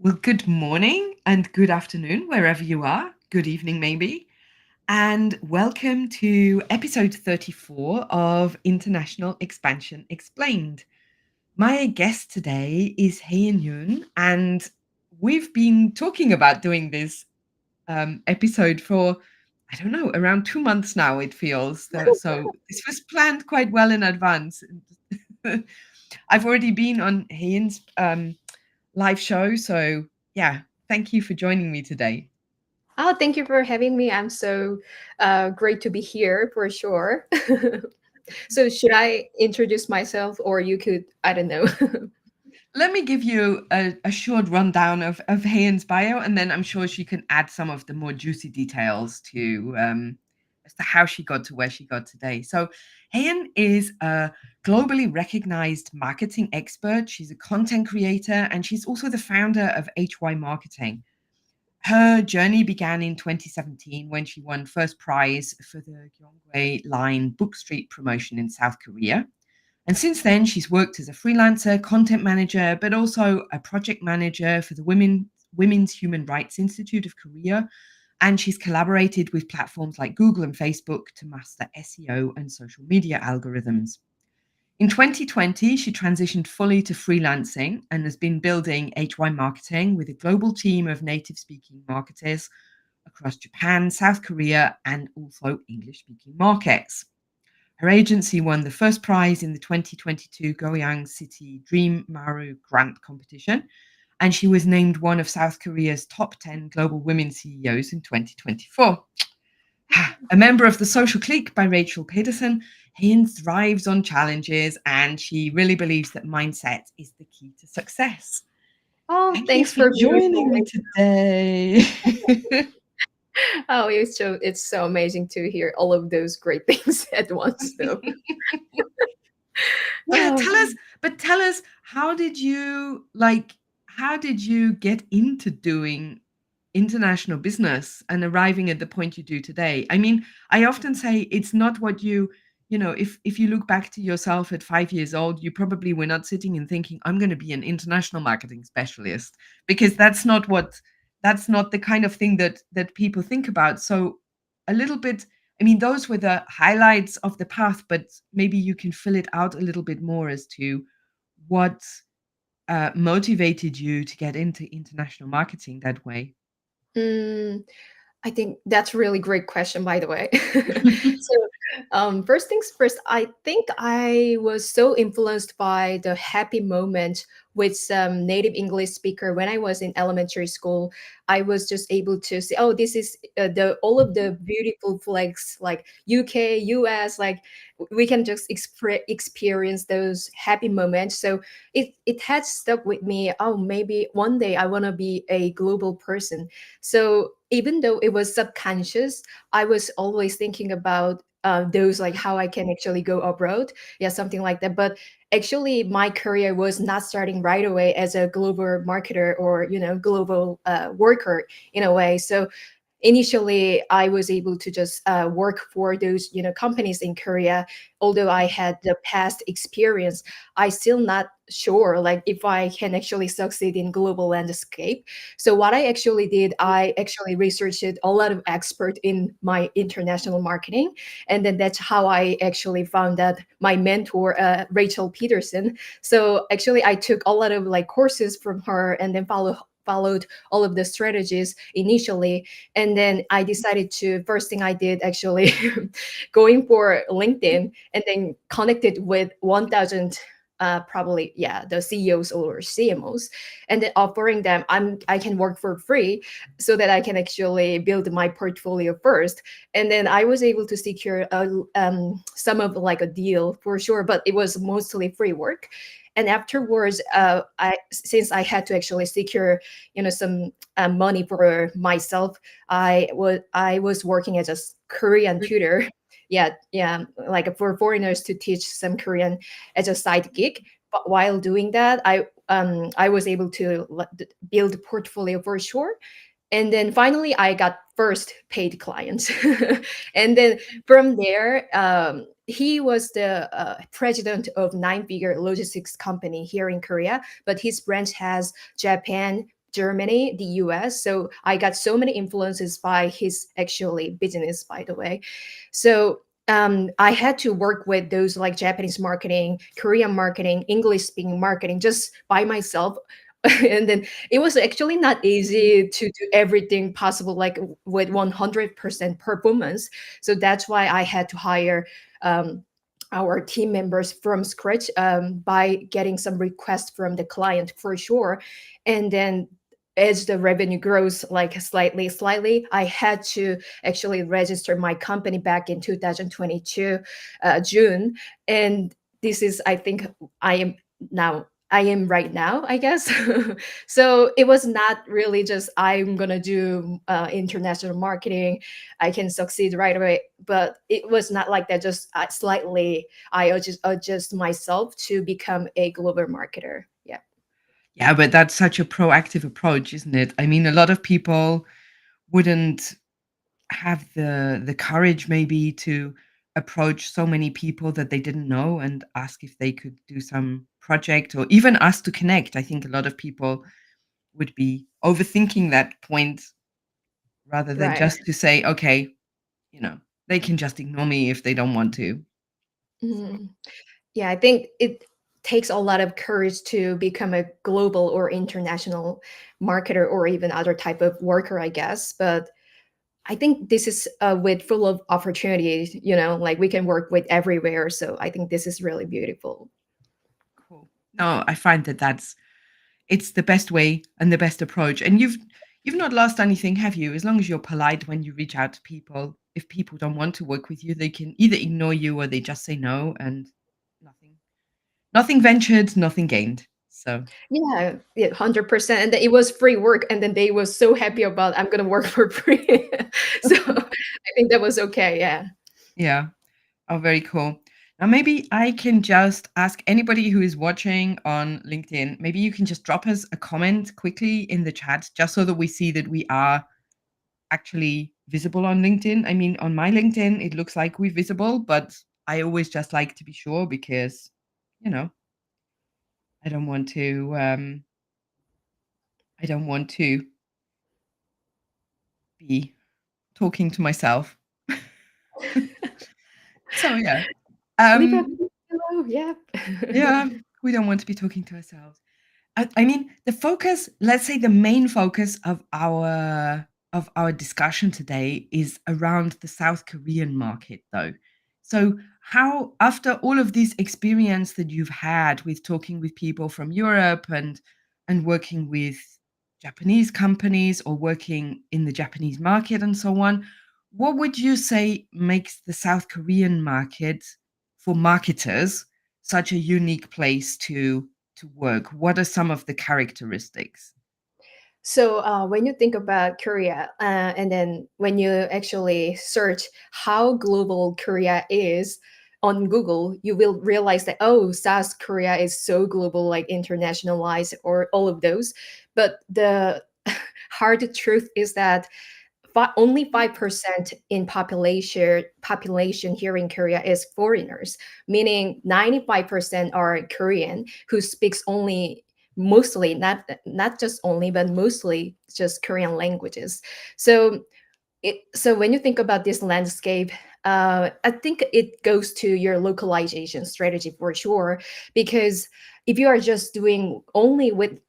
Well, good morning and good afternoon, wherever you are. Good evening, maybe. And welcome to episode 34 of International Expansion Explained. My guest today is Hyein Yoon, and we've been talking about doing this episode for, I don't know, around 2 months now, it feels. So this was planned quite well in advance. I've already been on Hyein's live show. So, yeah, thank you for joining me today. Oh, thank you for having me. I'm so great to be here for sure. So, should I introduce myself, or you could, I don't know. Let me give you a short rundown of Hyein's bio, and then I'm sure she can add some of the more juicy details to as to how she got to where she got today. So, Hyein is a globally recognized marketing expert. She's a content creator, and she's also the founder of HY Marketing. Her journey began in 2017 when she won first prize for the Gyeongwae Line Book Street promotion in South Korea. And since then, she's worked as a freelancer, content manager, but also a project manager for the Women's Human Rights Institute of Korea. And she's collaborated with platforms like Google and Facebook to master SEO and social media algorithms. In 2020, she transitioned fully to freelancing and has been building HY Marketing with a global team of native speaking marketers across Japan, South Korea, and also English speaking markets. Her agency won the first prize in the 2022 Goyang City DreamMaru grant competition, and she was named one of South Korea's top 10 global women CEOs in 2024. A member of the social clique by Rachel Pedersen, Hyein thrives on challenges and she really believes that mindset is the key to success. Oh, Thank you thanks for for beautiful. joining me today. Oh, it's so amazing to hear all of those great things at once, though. Yeah, Oh, tell us, how did you get into doing international business and arriving at the point you do today? I mean, I often say it's not what if you look back to yourself at 5 years old, you probably were not sitting and thinking, I'm going to be an international marketing specialist, because that's not the kind of thing that people think about. So a little bit, I mean, those were the highlights of the path, but maybe you can fill it out a little bit more as to what motivated you to get into international marketing that way. mm, I think that's a really great question, by the way. So, first things first, I think I was so influenced by the happy moment with some native English speaker when I was in elementary school. I was just able to see, oh, this is the all of the beautiful flags like UK, US, like we can just experience those happy moments. So it had stuck with me. Oh, maybe one day I want to be a global person. So even though it was subconscious, I was always thinking about those like how I can actually go abroad, yeah, something like that. But actually, my career was not starting right away as a global marketer or global worker in a way. So initially I was able to just work for those companies in Korea. Although I had the past experience, I still not sure like if I can actually succeed in global landscape. So what I actually did, I actually researched a lot of expert in my international marketing, and then that's how I actually found out my mentor, Rachel Peterson. So actually I took a lot of like courses from her and then followed all of the strategies initially. And then I decided to, first thing I did actually going for LinkedIn and then connected with 1000 probably, yeah, the CEOs or CMOs, and then offering them I can work for free so that I can actually build my portfolio first. And then I was able to secure some of like a deal for sure, but it was mostly free work. And afterwards, I since I had to actually secure, some money for myself, I was working as a Korean tutor. Yeah, yeah, like for foreigners to teach some Korean as a side gig. But while doing that, I was able to build a portfolio for sure. And then finally I got first paid clients. And then from there, he was the president of nine figure logistics company here in Korea, but his branch has Japan, Germany, the US. So I got so many influences by his actually business, by the way. So I had to work with those like Japanese marketing, Korean marketing, English speaking marketing just by myself. And then it was actually not easy to do everything possible, like with 100% performance. So that's why I had to hire um, our team members from scratch by getting some requests from the client for sure. And then as the revenue grows like slightly, I had to actually register my company back in 2022 June. And this is, I think, I am now I am right now, I guess. So it was not really just I'm gonna do international marketing, I can succeed right away. But it was not like that. Just slightly, I adjust myself to become a global marketer. Yeah. Yeah, but that's such a proactive approach, isn't it? I mean, a lot of people wouldn't have the courage maybe to approach so many people that they didn't know and ask if they could do some project or even ask to connect. I think a lot of people would be overthinking that point rather than Right. just to say, okay, you know, they can just ignore me if they don't want to. So Mhm. Yeah, I think it takes a lot of courage to become a global or international marketer or even other type of worker, I guess. But I think this is with full of opportunities, like we can work with everywhere. So I think this is really beautiful. cool. No, I find that it's the best way and the best approach. And you've not lost anything, have you? As long as you're polite when you reach out to people. If people don't want to work with you, they can either ignore you or they just say no and nothing nothing ventured, nothing gained. So, Yeah, yeah, 100%. And then it was free work. And then they was so happy about I'm gonna work for free. So I think that was okay. Yeah. yeah. Oh, very cool. Now, maybe I can just ask anybody who is watching on LinkedIn, maybe you can just drop us a comment quickly in the chat just so that we see that we are actually visible on LinkedIn. I mean, on my LinkedIn, it looks like we're visible, but I always just like to be sure because, you know, I don't want to I don't want to be talking to myself. So yeah. Leave a Um comment below. Yeah. yeah, we don't want to be talking to ourselves. I mean, the focus, let's say the main focus of our discussion today is around the South Korean market though. So how after all of this experience that you've had with talking with people from Europe and working with Japanese companies or working in the Japanese market and so on, what would you say makes the South Korean market for marketers such a unique place to work? What are some of the characteristics? So when you think about Korea, and then when you actually search how global Korea is on Google, you will realize that South Korea is so global, like internationalized, or all of those. But the hard truth is that only 5% in population here in Korea is foreigners, meaning 95% are Korean who speaks only mostly not just only but mostly just Korean languages. So when you think about this landscape, I think it goes to your localization strategy for sure. Because if you are just doing only with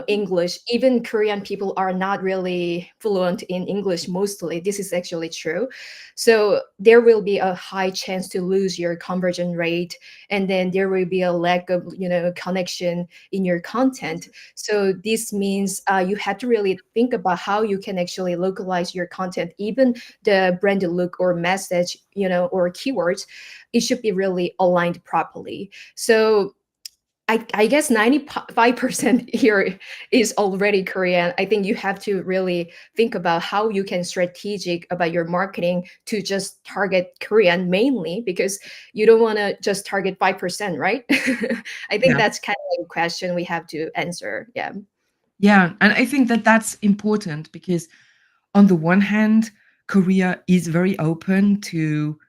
English, even Korean people are not really fluent in English mostly. This is actually true. So there will be a high chance to lose your conversion rate, and then there will be a lack of connection in your content. So this means you have to really think about how you can actually localize your content, even the brand look or message, or keywords. It should be really aligned properly. So I guess 95% here is already Korean. I think you have to really think about how you can strategic about your marketing to just target Korean mainly, because you don't want to just target 5%, right? I think Yeah. that's kind of a question we have to answer. Yeah. Yeah, and I think that that's important because on the one hand, Korea is very open to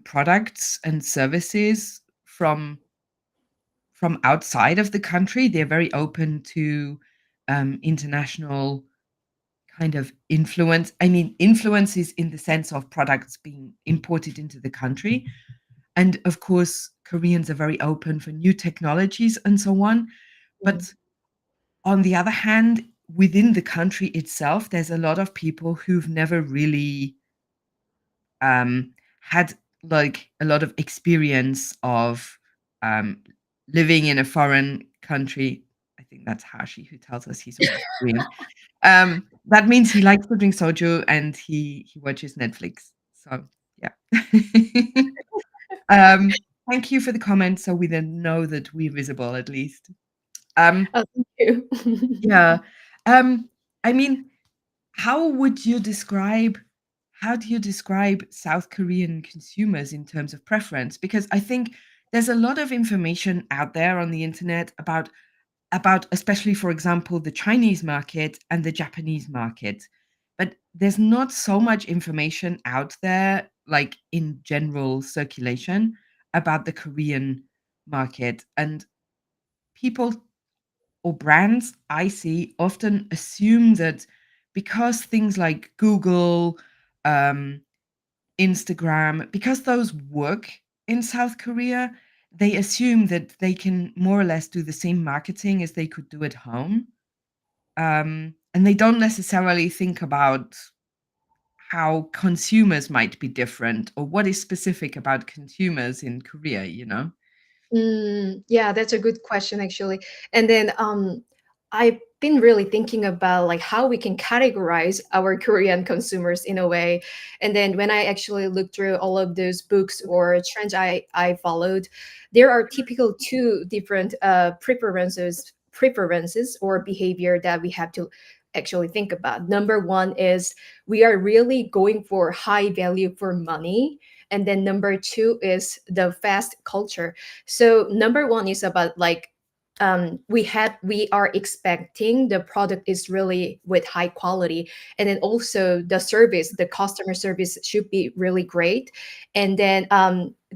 products and services from outside of the country. They're very open to international kind of influence. I mean, influence is in the sense of products being imported into the country. And of course, Koreans are very open for new technologies and so on. Mm. But on the other hand, within the country itself, there's a lot of people who've never really had like a lot of experience of um, living in a foreign country. I think that's Hashi who tells us he's almost Korean. That means he likes to drink soju and he watches Netflix. So yeah. Thank you for the comment. So we then know that we're visible at least. Um, Oh, thank you. yeah. Um, I mean, how would you describe how do you describe South Korean consumers in terms of preference? Because I think there's a lot of information out there on the internet about especially, for example, the Chinese market and the Japanese market. But there's not so much information out there, like in general circulation, about the Korean market. And people or brands I see often assume that because things like Google, um, Instagram, because those work in South Korea, they assume that they can more or less do the same marketing as they could do at home. And they don't necessarily think about how consumers might be different or what is specific about consumers in Korea, you know? Yeah, that's a good question actually. And then I've been really thinking about like how we can categorize our Korean consumers in a way. And then when I actually looked through all of those books or trends I followed, there are typical two different preferences or behavior that we have to actually think about. Number one is we are really going for high value for money. And then number two is the fast culture. So number one is about like we are expecting the product is really with high quality, and then also the customer service should be really great. And then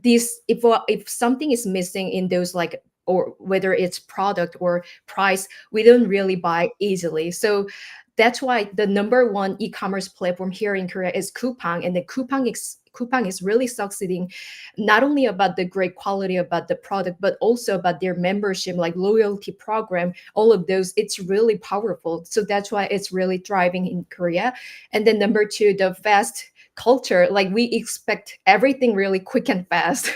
this if something is missing in those like, or whether it's product or price, we don't really buy easily. So that's why the number one e-commerce platform here in Korea is Coupang, and the Coupang is really succeeding not only about the great quality about the product, but also about their membership, like loyalty program, all of those. It's really powerful. So that's why it's really thriving in Korea. And then number two, the fast culture, like we expect everything really quick and fast.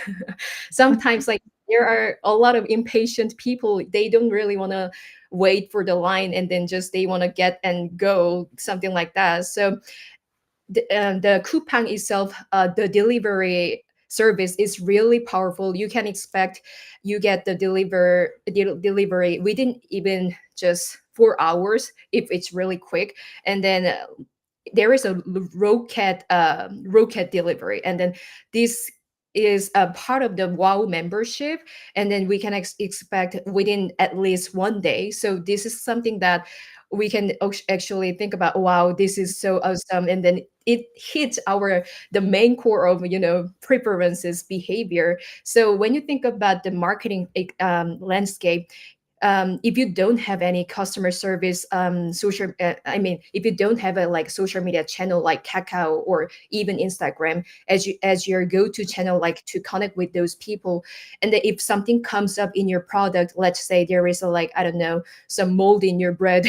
Sometimes like there are a lot of impatient people. They don't really want to wait for the line, and then just they want to get and go, something like that. So the Coupang itself, the delivery service is really powerful. You can expect you get the delivery within even just 4 hours if it's really quick. And then there is a rocket delivery, and then this is a part of the wow membership, and then we can expect within at least 1 day. So this is something that we can actually think about, wow, this is so awesome. And then it hits our the main core of preferences behavior. So when you think about the marketing landscape, if you don't have any customer service I mean, if you don't have a like social media channel like Kakao or even Instagram as your go-to channel, like to connect with those people, and then if something comes up in your product, let's say there is a like, I don't know, some mold in your bread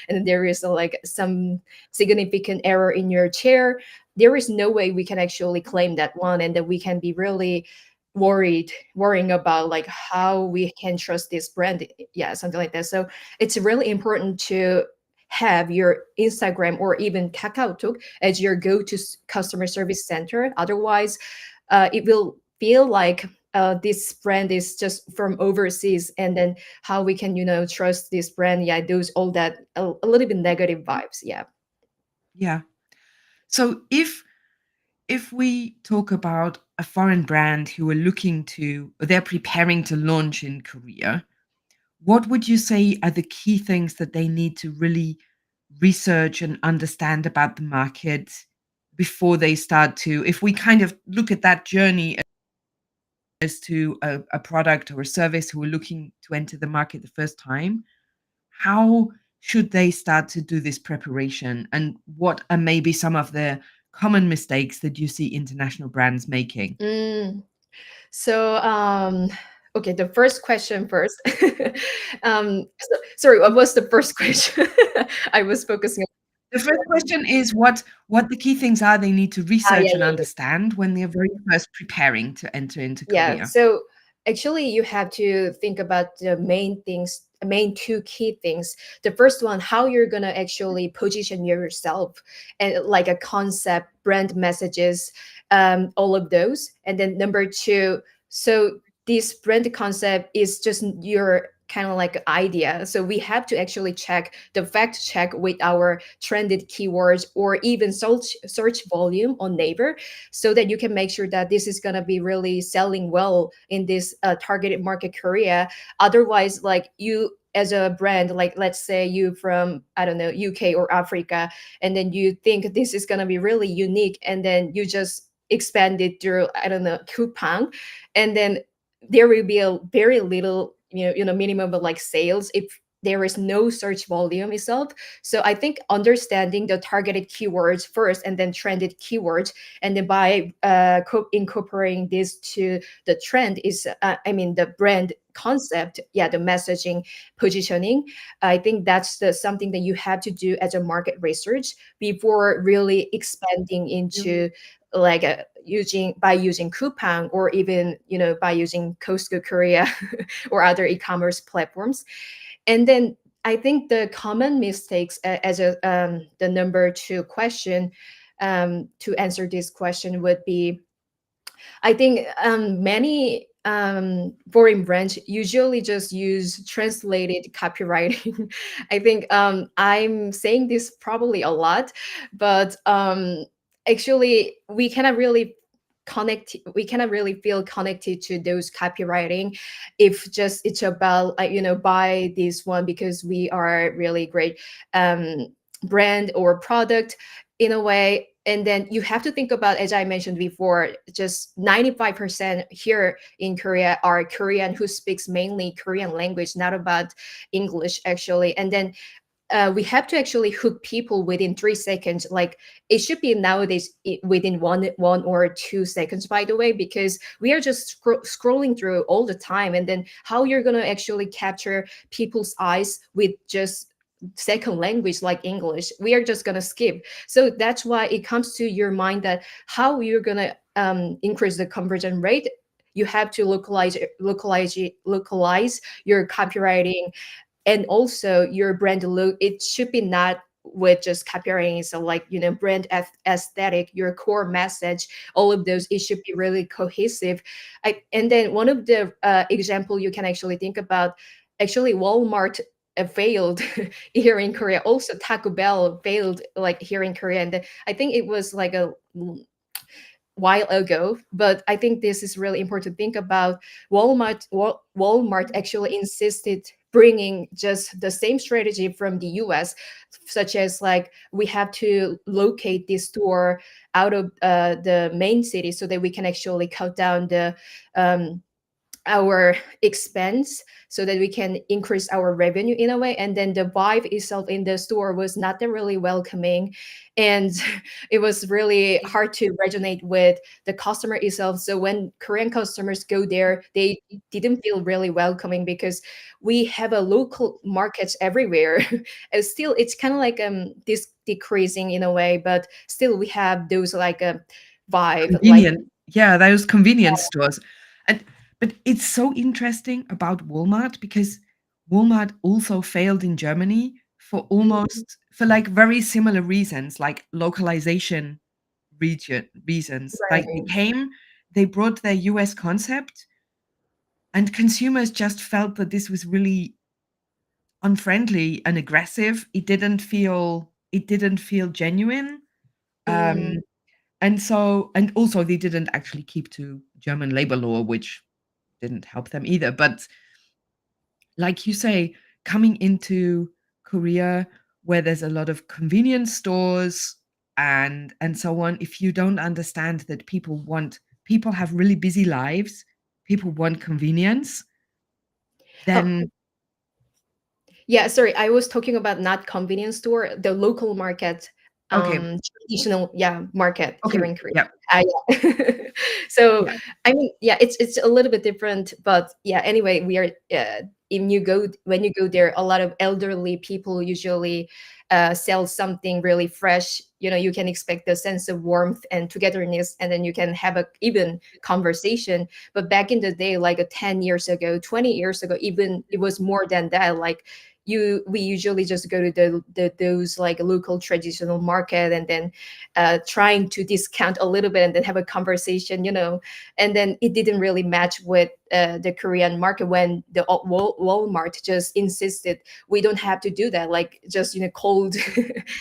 and there is a, like some significant error in your chair, there is no way we can actually claim that one, and that we can be really worrying about like how we can trust this brand, yeah, something like that. So it's really important to have your Instagram or even KakaoTalk as your go-to customer service center. Otherwise it will feel like this brand is just from overseas, and then how we can trust this brand, yeah, those all that a little bit negative vibes, yeah. Yeah. So if we talk about a foreign brand who are looking to or they're preparing to launch in Korea, what would you say are the key things that they need to really research and understand about the market before they start to if we kind of look at that journey as to a product or a service who are looking to enter the market the first time, how should they start to do this preparation? And what are maybe some of the common mistakes that you see international brands making? Mm. So, okay, the first question first. Sorry, what was the first question? I was focusing. The first question is what the key things are they need to Yeah, research and yeah, yeah. understand when they're very first preparing to enter into Yeah. Korea. So actually, you have to think about the main things, main two key things. The first one, how you're gonna actually position yourself, and like a concept, brand messages, all of those. And then number two, so this brand concept is just your kind of like idea. So we have to actually check the fact check with our trended keywords or even search volume on Naver, so that you can make sure that this is going to be really selling well in this targeted market Korea. Otherwise, like you as a brand, like let's say you from, I don't know, UK or Africa, and then you think this is going to be really unique, and then you just expand it through, I don't know, Coupang, and then there will be a very little, minimum of like sales if there is no search volume itself. So I think understanding the targeted keywords first and then trended keywords, and then by incorporating this to the trend is, I mean, the brand concept, yeah, the messaging, positioning. I think that's the something that you have to do as a market research before really expanding into like using Coupang, or even by using Costco Korea or other e-commerce platforms. And then I think the common mistakes, as a the number two question, to answer this question would be, I think many foreign brands usually just use translated copywriting. I think I'm saying this probably a lot, but actually we cannot really feel connected to those copywriting if just it's about buy this one because we are really great brand or product in a way. And then you have to think about, as I mentioned before, just 95% here in Korea are Korean who speaks mainly Korean language, not about English actually. And then we have to actually hook people within 3 seconds. Like it should be nowadays within one or 2 seconds, by the way, because we are just scrolling through all the time. And then how you're gonna actually capture people's eyes with just second language like English? We are just gonna skip. So that's why it comes to your mind that how you're gonna increase the conversion rate. You have to localize your copywriting, and also your brand look. It should be not with just copywriting, so like brand aesthetic, your core message, all of those, it should be really cohesive. And then one of the example you can actually think about, actually Walmart failed here in Korea. Also Taco Bell failed like here in Korea, and I think it was like a while ago. But I think this is really important to think about. Walmart actually insisted bringing just the same strategy from the US, such as like we have to locate this store out of the main city so that we can actually cut down the our expense, so that we can increase our revenue in a way. And then the vibe itself in the store was not that really welcoming, and it was really hard to resonate with the customer itself. So when Korean customers go there, they didn't feel really welcoming, because we have a local markets everywhere. And still it's kind of like this decreasing in a way, but still we have those like a vibe like. Convenient. Yeah, those convenience stores. And but it's so interesting about Walmart because Walmart also failed in Germany Mhm. for like very similar reasons, like localization reasons. Like Right. they brought their US concept and consumers just felt that this was really unfriendly and aggressive. It didn't feel genuine. Mm. Um and also they didn't actually keep to German labor law, which didn't help them either. But like you say, coming into Korea where there's a lot of convenience stores and so on, if you don't understand that people have really busy lives, people want convenience, Oh, then Yeah, sorry, I was talking about not convenience store, the local market, Okay. traditional, yeah, market Okay. here in Korea. Yeah. Yeah. So, Yeah. I mean, yeah, it's a little bit different, but yeah, anyway, we are, when you go there, a lot of elderly people usually sell something really fresh. You know, you can expect the sense of warmth and togetherness, and then you can have a even conversation. But back in the day, like 10 years ago, 20 years ago, even it was more than that. Like we usually just go to those like local traditional market, and then trying to discount a little bit and then have a conversation, and then it didn't really match with the Korean market, when the Walmart just insisted we don't have to do that, like just cold,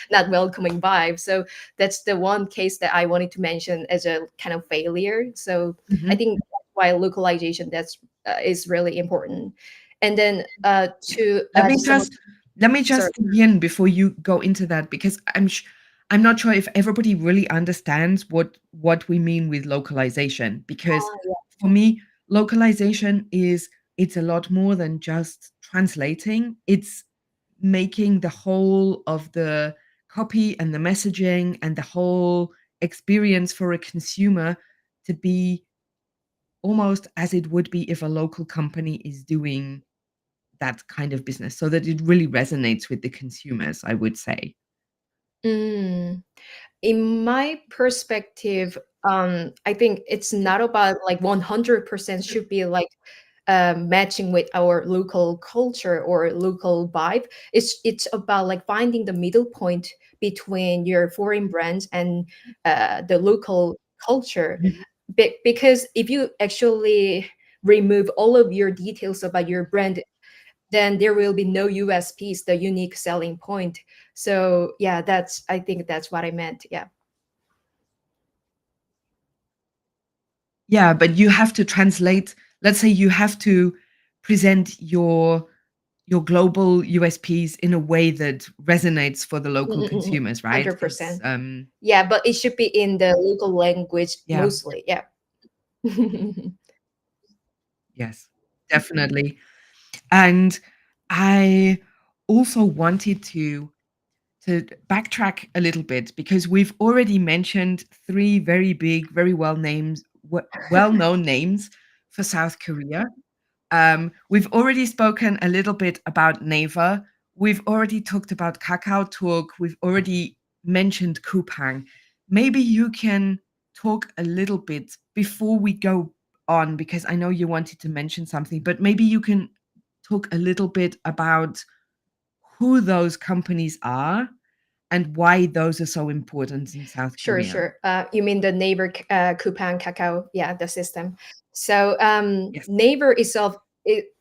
not welcoming vibe. So that's the one case that I wanted to mention as a kind of failure. So I Mhm. think that's why localization, that's is really important. And then to Let add me some, just let me sorry. just begin before you go into that, because I'm not sure if everybody really understands what we mean with localization. Because Ah, for me, localization is it's a lot more than just translating. It's making the whole of the copy and the messaging and the whole experience for a consumer to be almost as it would be if a local company is doing that kind of business, so that it really resonates with the consumers, I would say. mm, in my perspective, I think it's not about like 100% should be like matching with our local culture or local vibe. It's about like finding the middle point between your foreign brands and the local culture. Mhm. Because if you actually remove all of your details about your brand, then there will be no USPs, the unique selling point. So yeah, I think that's what I meant. Yeah. Yeah, but you have to translate, let's say you have to present your global USPs in a way that resonates for the local Mm-mm-mm. consumers, right? It's 100%. Yeah, but it should be in the local language yeah, mostly. Yeah. yes, definitely. And I also wanted to backtrack a little bit, because we've already mentioned three very big, very well-known names for South Korea. We've already spoken a little bit about Naver. We've already talked about Kakao Talk. We've already mentioned Coupang. Maybe you can talk a little bit before we go on, because I know you wanted to mention something, but maybe you can talk a little bit about who those companies are and why those are so important in South Sure, Korea. sure. You mean the Naver, Coupang, Kakao? Yeah, the system. So Yes. Naver itself,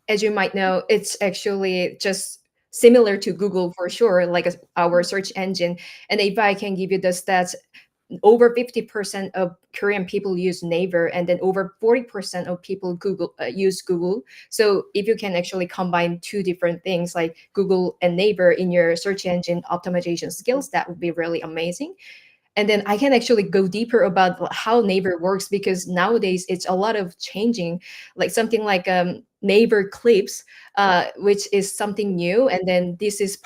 as you might know, it's actually just similar to Google for sure, like our search engine. And if I can give you the stats, over 50% of Korean people use Naver, and then over 40% of people use Google. So if you can actually combine two different things like Google and Naver in your search engine optimization skills, that would be really amazing. And then I can actually go deeper about how Naver works, because nowadays it's a lot of changing, like something like Naver Clips, which is something new. And then this is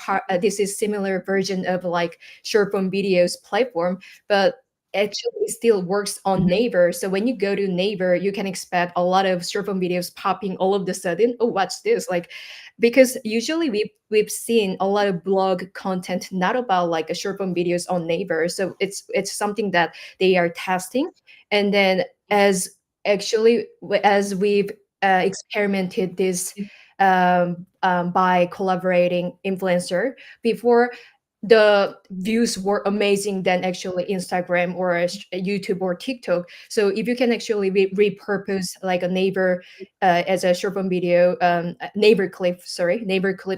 similar version of like short form videos platform, but actually it still works on Mhm. Naver. So when you go to Naver, you can expect a lot of short form videos popping all of the sudden. Oh, what's this? Like, because usually we've seen a lot of blog content not about like a short form videos on Naver. So it's something that they are testing. And then as we've experimented this by collaborating influencer before, the views were amazing than actually Instagram or YouTube or TikTok. So if you can actually repurpose like a Naver as a short form video, Naver clip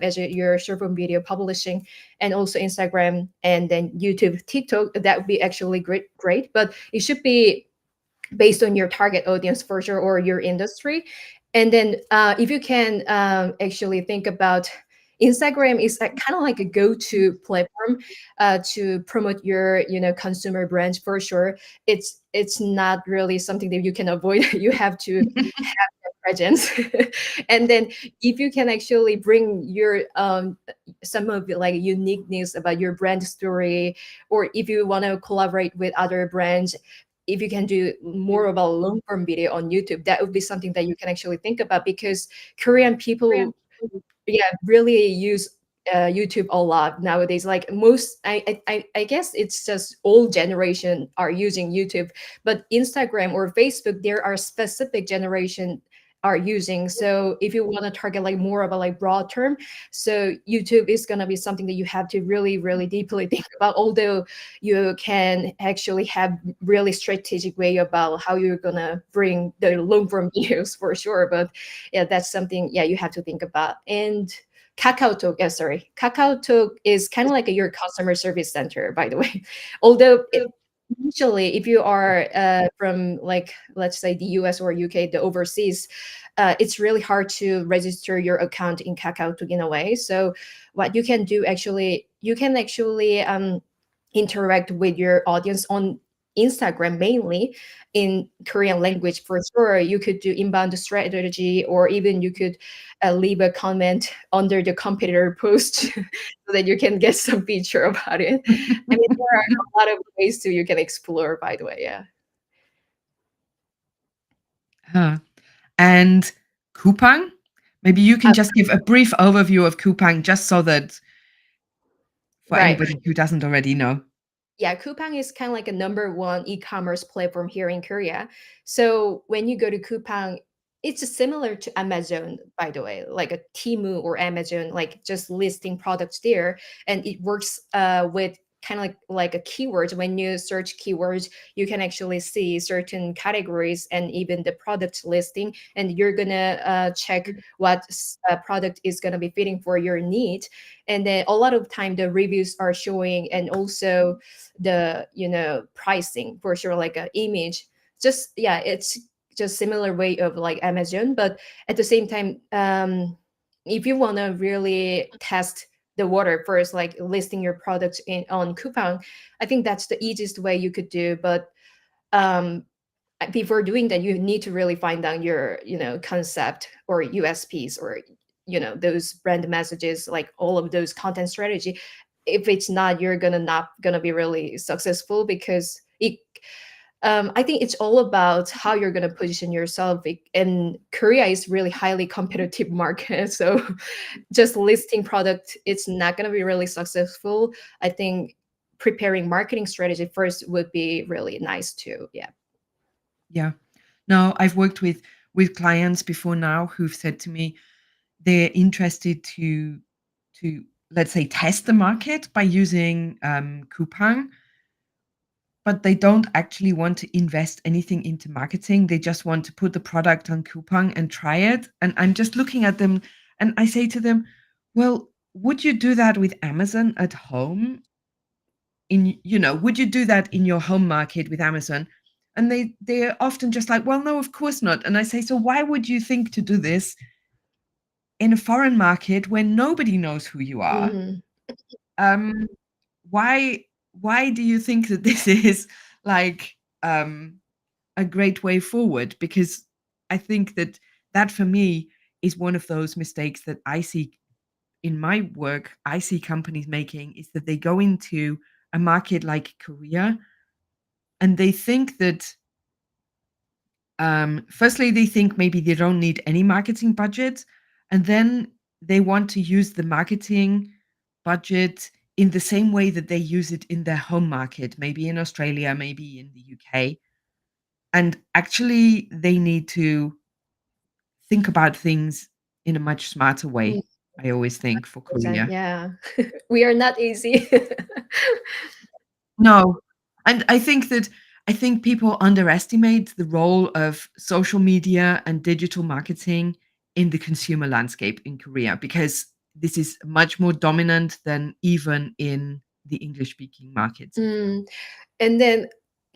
as your short form video publishing, and also Instagram and then YouTube, TikTok, that would be actually great. But it should be based on your target audience for sure, or your industry. And then if you can actually think about, Instagram is kind of like a go-to platform to promote your consumer brands for sure. It's not really something that you can avoid. You have to presence. And then if you can actually bring your some of the like uniqueness about your brand story, or if you want to collaborate with other brands, if you can do more about long form video on YouTube, that would be something that you can actually think about, because Korean people, yeah, really use YouTube a lot nowadays. Like most, I guess it's just old generation are using YouTube, but Instagram or Facebook, there are specific generation are using. So if you want to target like more of a like broad term, so YouTube is gonna be something that you have to really, really deeply think about. Although you can actually have really strategic way about how you're gonna bring the long form videos for sure. But yeah, that's something, yeah, you have to think about. And KakaoTalk, yeah, sorry, KakaoTalk is kind of like your customer service center, by the way. Although it, usually, if you are from like let's say the US or UK, the overseas, it's really hard to register your account in KakaoTalk in a way. So what you can do actually, you can actually interact with your audience on Instagram mainly in Korean language for sure. You could do inbound strategy, or even you could leave a comment under the competitor post so that you can get some feature about it. I mean, there are a lot of ways to you can explore, by the way. Yeah. Huh. And Coupang? Maybe you can just give a brief overview of Coupang just so that for Right. anybody who doesn't already know. Yeah, Coupang is kind of like a number one e-commerce platform here in Korea. So when you go to Coupang, it's similar to Amazon, by the way, like a Temu or Amazon, like just listing products there, and it works with kind of like a keywords. When you search keywords, you can actually see certain categories and even the product listing, and you're gonna check what product is gonna be fitting for your need. And then a lot of time the reviews are showing, and also the pricing for sure, like a image. Just yeah, it's just similar way of like Amazon, but at the same time, if you want to really test the water first, like listing your products in on Coupang, I think that's the easiest way you could do. But um before doing that, you need to really find out your concept or USPs, or those brand messages, like all of those content strategy. If it's not, you're gonna not gonna be really successful, because it I think it's all about how you're going to position yourself. And Korea is really highly competitive market, so just listing product, it's not going to be really successful. I think preparing marketing strategy first would be really nice too. Yeah. Yeah. No, I've worked with clients before now who've said to me they're interested to let's say test the market by using Coupang, but they don't actually want to invest anything into marketing. They just want to put the product on Coupang and try it. And I'm just looking at them and I say to them, well, would you do that with Amazon at home? Would you do that in your home market with Amazon? And they're often just like, well, no, of course not. And I say, so why would you think to do this in a foreign market where nobody knows who you are? Hmm. Um, why do you think that this is like a great way forward? Because I think that that for me is one of those mistakes that I see in my work. I see companies making is that they go into a market like Korea and they think that firstly they think maybe they don't need any marketing budget, and then they want to use the marketing budget in the same way that they use it in their home market, maybe in Australia, maybe in the UK. And actually, they need to think about things in a much smarter way, I always think, for 100%, Korea. yeah. We are not easy. No, and I think people underestimate the role of social media and digital marketing in the consumer landscape in Korea, because this is much more dominant than even in the English-speaking markets, I feel. Mm. And then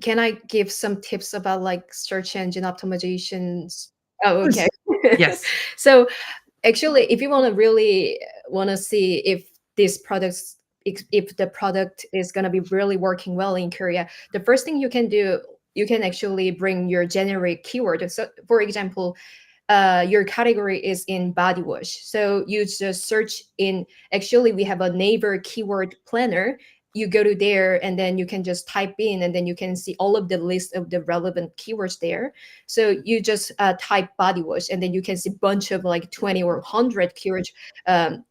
can I give some tips about like search engine optimizations? Oh, Of okay. course. Yes. So actually, if you want to really want to see if these products, if the product is going to be really working well in Korea, the first thing you can do, you can actually bring your generic keyword. So for example, your category is in body wash. So you just search in, actually, we have a Naver keyword planner. You go to there and then you can just type in, and then you can see all of the list of the relevant keywords there. So you just type body wash, and then you can see bunch of like 20 or 100 keywords um,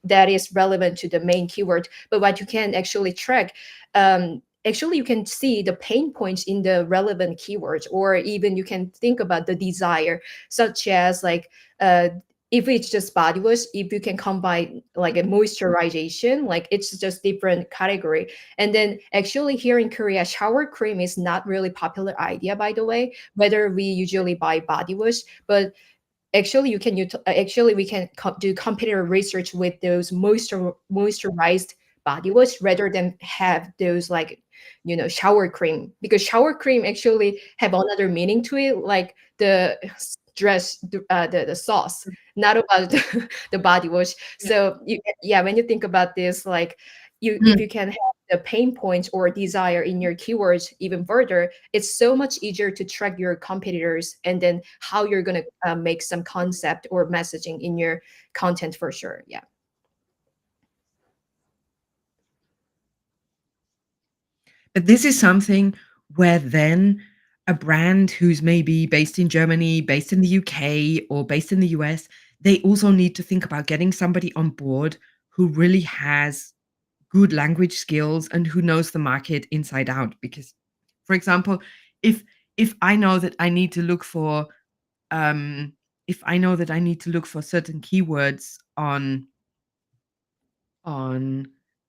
that is relevant to the main keyword. But what you can actually track, actually you can see the pain points in the relevant keywords, or even you can think about the desire, such as like if it's just body wash, if you can combine like a moisturization, like it's just different category. And then actually here in Korea, shower cream is not really popular idea, by the way, whether we usually buy body wash. But actually you can actually we can do competitor research with those moisturized body wash, rather than have those like, shower cream, because shower cream actually have another meaning to it, like the dress, the sauce, not about the body wash. So yeah, when you think about this, like, if Mm. you can have the pain points or desire in your keywords even further, it's so much easier to track your competitors, and then how you're going to make some concept or messaging in your content for sure. Yeah. But this is something where then a brand who's maybe based in Germany, based in the UK, or based in the US, they also need to think about getting somebody on board who really has good language skills and who knows the market inside out. Because, for example, if if I know that I need to look for um, if I know that I need to look for certain keywords on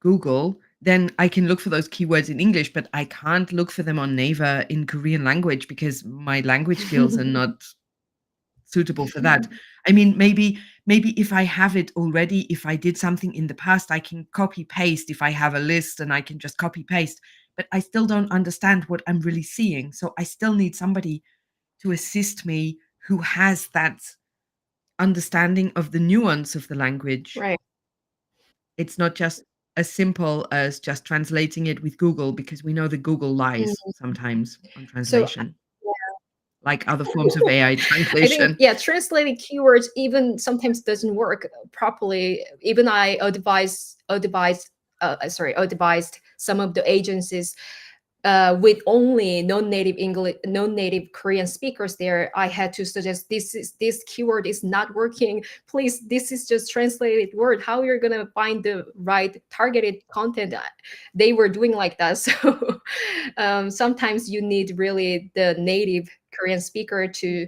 Google, then I can look for those keywords in English, but I can't look for them on Naver in Korean language because my language skills are not suitable for that. I mean, maybe if I have it already, if I did something in the past, I can copy paste. If I have a list and I can just copy paste, but I still don't understand what I'm really seeing. So I still need somebody to assist me who has that understanding of the nuance of the language. Right. It's not just as simple as just translating it with Google, because we know that Google lies Mm. sometimes on So translation, like other forms of AI I think, translation. yeah, translating keywords even sometimes doesn't work properly. Even I advised some of the agencies with only non-native English, non-native Korean speakers there. I had to suggest, this keyword is not working. Please, this is just translated word. How you're gonna find the right targeted content? They were doing like that. So sometimes you need really the native Korean speaker to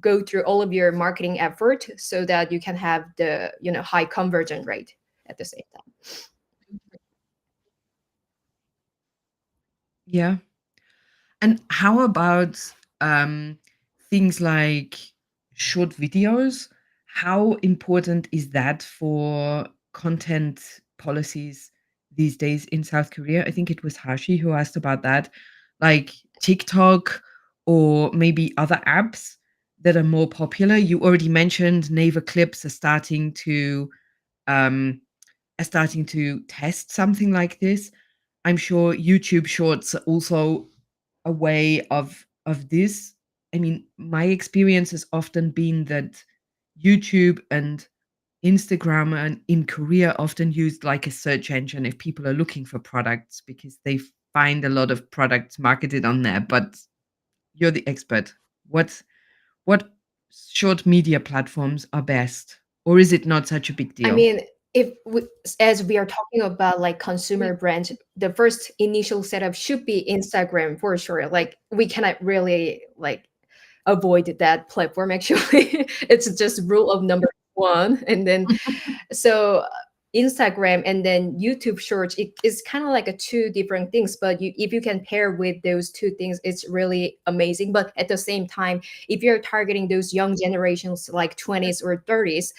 go through all of your marketing effort, so that you can have the high conversion rate at the same time. Yeah. And how about things like short videos? How important is that for content policies these days in South Korea? I think it was Hashi who asked about that. Like TikTok or maybe other apps that are more popular. You already mentioned Naver Clips um, are starting to test something like this. I'm sure YouTube Shorts are also a way of this. I mean, my experience has often been that YouTube and Instagram and in Korea often used like a search engine if people are looking for products, because they find a lot of products marketed on there. But you're the expert. What short media platforms are best? Or is it not such a big I deal? mean, if we, as we are talking about like consumer brands, the first initial setup should be Instagram for sure. Like we cannot really like avoid that platform actually. It's just rule of number one. And then so Instagram and then YouTube Shorts, it is kind of like a two different things, but if you can pair with those two things, it's really amazing. But at the same time, if you're targeting those young generations like 20s or 30s,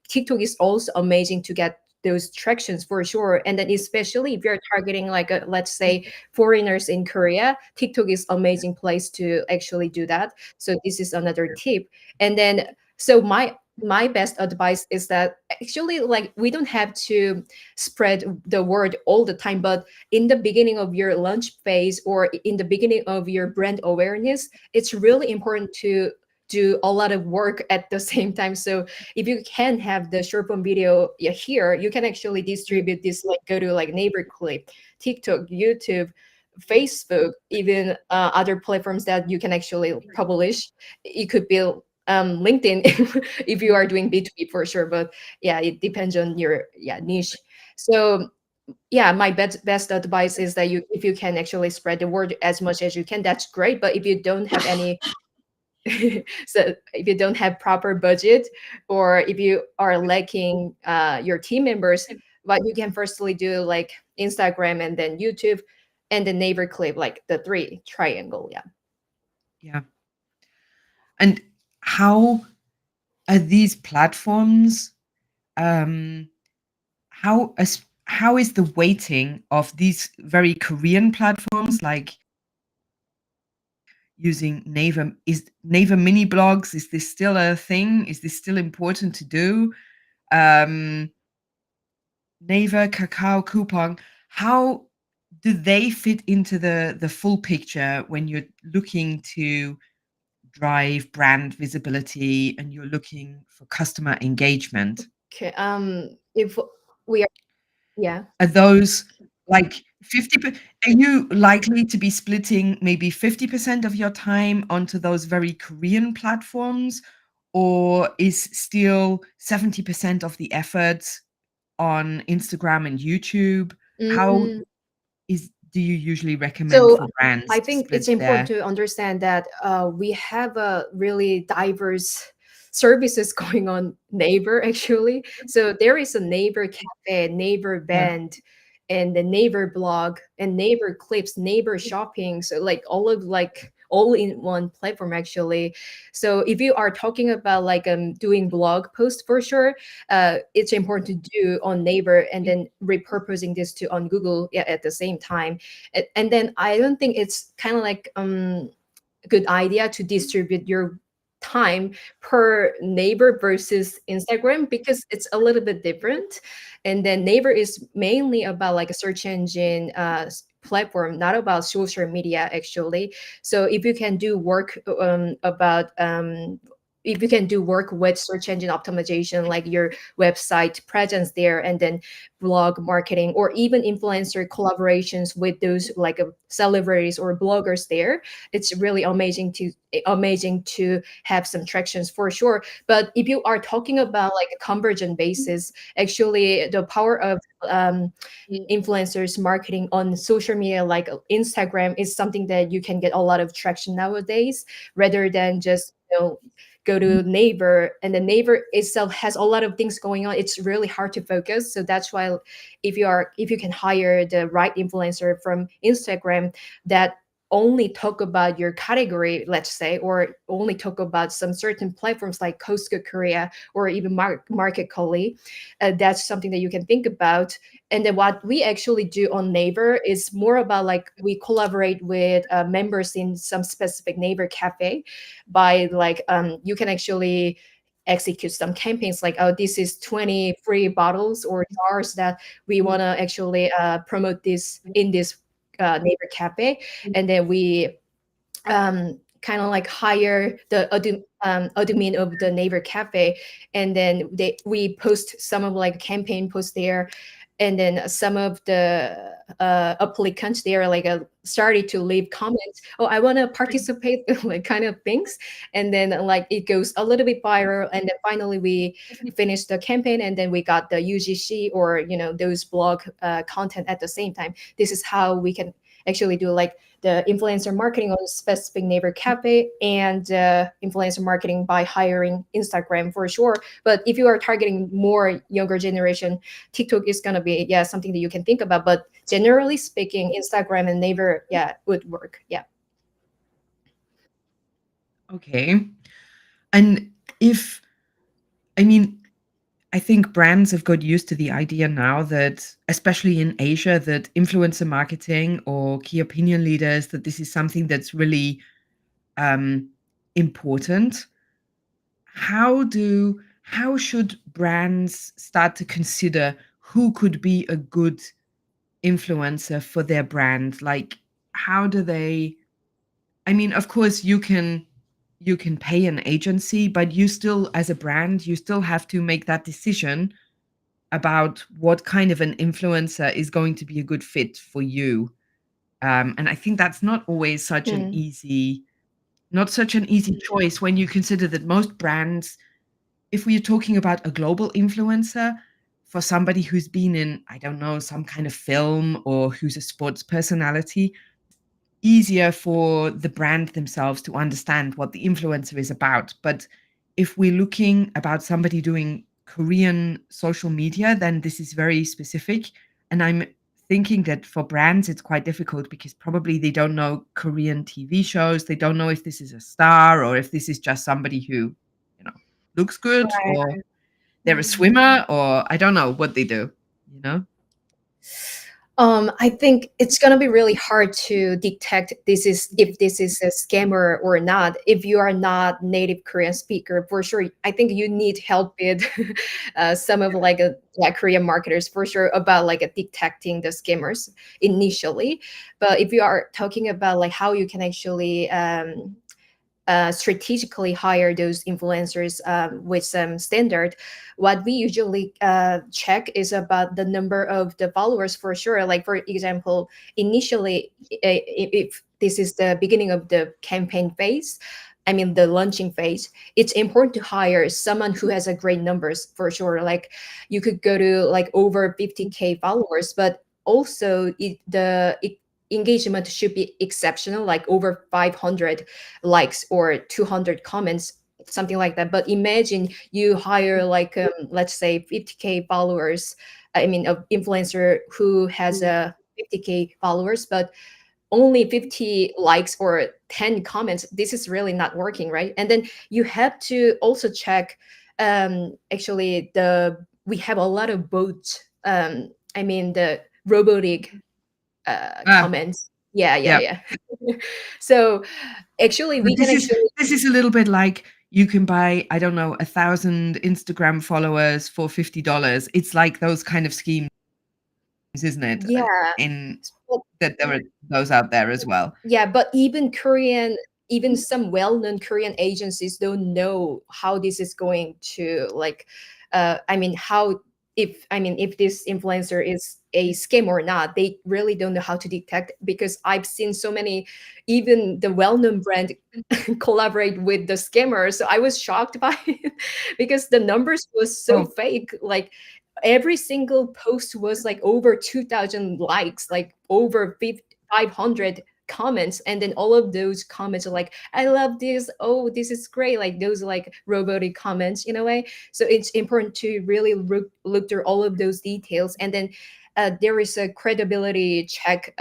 TikTok is also amazing to get those tractions for sure. And then especially if you're targeting like let's say foreigners in Korea, TikTok is amazing place to actually do that. So this is another tip. And then so my best advice is that actually like we don't have to spread the word all the time, but in the beginning of your launch phase or in the beginning of your brand awareness, it's really important do a lot of work at the same time. So if you can have the short form video, yeah, here, you can actually distribute this, like go to like Naver Clip, TikTok, YouTube, Facebook, even other platforms that you can actually publish. It could be LinkedIn if you are doing B2B for sure. But yeah, it depends on your niche. So yeah, my best advice is that you, if you can actually spread the word as much as you can, that's great. But if you don't have any so if you don't have proper budget, or if you are lacking your team members, what you can firstly do, like Instagram and then YouTube and the Naver Clip, like the three triangle. Yeah. Yeah. And how are these platforms, um, how is the weighting of these very Korean platforms, like using Naver? Is Naver mini blogs, is this still a thing? Is this still important to do? Naver, Kakao, Coupang, how do they fit into the full picture when you're looking to drive brand visibility and you're looking for customer engagement? Okay. If we are, yeah. Are those like 50 are you likely to be splitting maybe 50% of your time onto those very Korean platforms, or is still 70% of the effort on Instagram and YouTube? How Mm. do you usually recommend So for brands I to think it's split important their to understand that we have a really diverse services going on Naver actually. So there is a Naver Cafe, Naver yeah, Band, and the Naver blog and Naver Clips, Naver Shopping. So like all of like all in one platform actually. So if you are talking about like doing blog posts for sure, it's important to do on Naver and then repurposing this to on Google, yeah, at the same time. And then I don't think it's kind of like a good idea to distribute your time per Neighbor versus Instagram, because it's a little bit different. And then Neighbor is mainly about like a search engine platform, not about social media actually. So if you can do work about if you can do work with search engine optimization, like your website presence there, and then blog marketing, or even influencer collaborations with those like celebrities or bloggers there, it's really amazing to have some tractions for sure. But if you are talking about like a convergent basis, actually the power of influencers marketing on social media like Instagram is something that you can get a lot of traction nowadays, rather than just go to Naver, and the Naver itself has a lot of things going on. It's really hard to focus. So that's why if you can hire the right influencer from Instagram that only talk about your category, let's say, or only talk about some certain platforms like Costco Korea or even Market Collie, that's something that you can think about. And then what we actually do on Naver is more about like we collaborate with members in some specific Naver cafe by like you can actually execute some campaigns like, oh, this is 20 free bottles or jars that we want to actually promote this in this Neighbor cafe. And then we kind of like hire the admin of the Neighbor cafe, and then we post some of like campaign posts there. And then some of the applicants there like started to leave comments, oh, I want to participate, like kind of things. And then like it goes a little bit viral, and then finally we finished the campaign, and then we got the UGC, or those blog content at the same time. This is how we can actually do like the influencer marketing on a specific Neighbor cafe, and influencer marketing by hiring Instagram for sure. But if you are targeting more younger generation, TikTok is gonna be something that you can think about. But generally speaking, Instagram and Neighbor would work. Yeah. okay. And if I mean, I think brands have got used to the idea now that, especially in Asia, that influencer marketing or key opinion leaders, that this is something that's really um, important. How should brands start to consider who could be a good influencer for their brand? Like, how do they? I mean, of course, you can. you can pay an agency, but you still, as a brand, you still have to make that decision about what kind of an influencer is going to be a good fit for you. And I think that's not always such an Mm, easy not such an easy choice when you consider that most brands, if we're talking about a global influencer, for somebody who's been in, I don't know, some kind of film or who's a sports personality, easier for the brand themselves to understand what the influencer is about. But if we're looking about somebody doing Korean social media, then this is very specific. And I'm thinking that for brands, it's quite difficult because probably they don't know Korean TV shows. They don't know if this is a star or if this is just somebody who, you know, looks good right. or they're a swimmer or I don't know what they do, you know? I think it's gonna be really hard to detect this is if this is a scammer or not. If you are not native Korean speaker, for sure, I think you need help with some of like a like Korean marketers for sure about like detecting the scammers initially. But if you are talking about like how you can actually strategically hire those influencers with some standard, what we usually check is about the number of the followers for sure. Like for example, initially, if this is the beginning of the campaign phase, I mean the launching phase, it's important to hire someone who has a great numbers for sure. Like you could go to like over 50K followers, but also engagement should be exceptional, like over 500 likes or 200 comments, something like that. But imagine you hire like let's say 50K followers, I mean an influencer who has a 50K followers but only 50 likes or 10 comments. This is really not working, right? And then you have to also check, actually the we have a lot of bots, I mean the robotic Ah, comments. Yeah, yeah, yeah. yeah. So actually But we can actually, this is a little bit like you can buy, I don't know, 1,000 Instagram followers for $50. It's like those kind of schemes, isn't it? yeah. In But that there are those out there as well. yeah, but even Korean, even some well-known Korean agencies don't know how this is going to like, I mean, how if I mean if this influencer is a scam or not, they really don't know how to detect because I've seen so many, even the well-known brand collaborate with the scammer. So I was shocked by it because the numbers was so Oh, fake. Like every single post was like over 2,000 likes, like over 500 comments, and then all of those comments are like, I love this, oh this is great, like those like robotic comments in a way. So it's important to really look through all of those details. And then there is a credibility check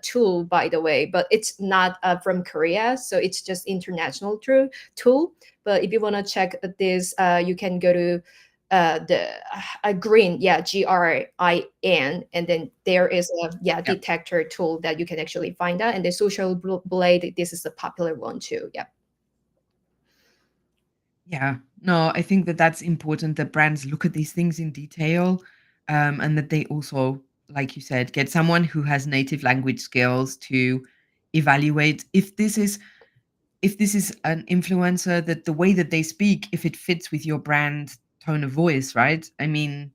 tool, by the way, but it's not from Korea, so it's just international tool. But if you want to check this, you can go to the green, yeah, GRIN, and then there is a yeah yeah. detector tool that you can actually find that. And the social blade, this is a popular one too. Yeah. Yeah. No, I think that that's important that brands look at these things in detail, and that they also, like you said, get someone who has native language skills to evaluate if this is an influencer that the way that they speak, if it fits with your brand tone of voice, right? I mean,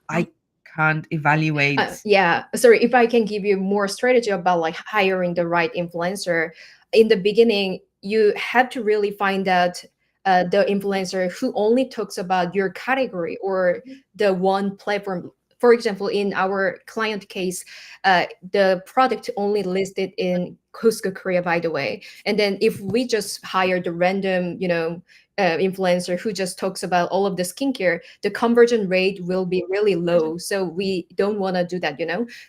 I can't evaluate. Yeah, sorry, if I can give you more strategy about like hiring the right influencer. In the beginning, you had to really find out the influencer who only talks about your category or the one platform. For example, in our client case, the product only listed in Costco Korea, by the way. And then if we just hire the random, influencer who just talks about all of the skincare, the conversion rate will be really low. So we don't want to do that.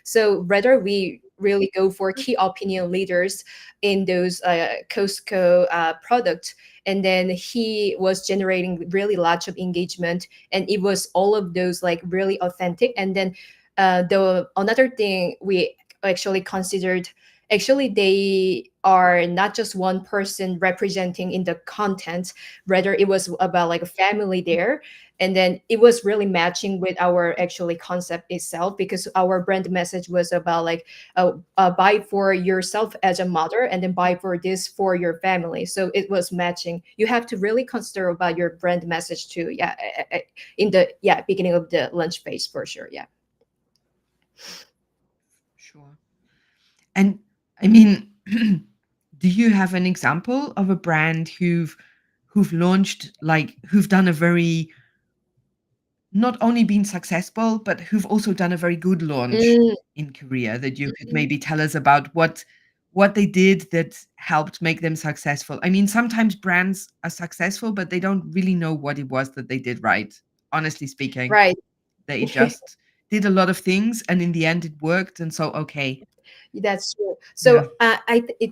So rather we really go for key opinion leaders in those Costco products. And then he was generating really lots of engagement, and it was all of those like really authentic. And then the another thing we actually considered, actually they are not just one person representing in the content, rather it was about like a family there. And then it was really matching with our actually concept itself, because our brand message was about like buy for yourself as a mother, and then buy for this for your family. So it was matching. You have to really consider about your brand message too. Yeah, in the beginning of the launch phase for sure. Yeah. Sure. And I mean, do you have an example of a brand who've launched, like who've done a very, not only been successful, but who've also done a very good launch Mm, in Korea, that you could mhm. maybe tell us about what they did that helped make them successful? I mean, sometimes brands are successful, but they don't really know what it was that they did right. Honestly speaking, Right. they just did a lot of things and in the end it worked, and so okay. That's true. Yeah. So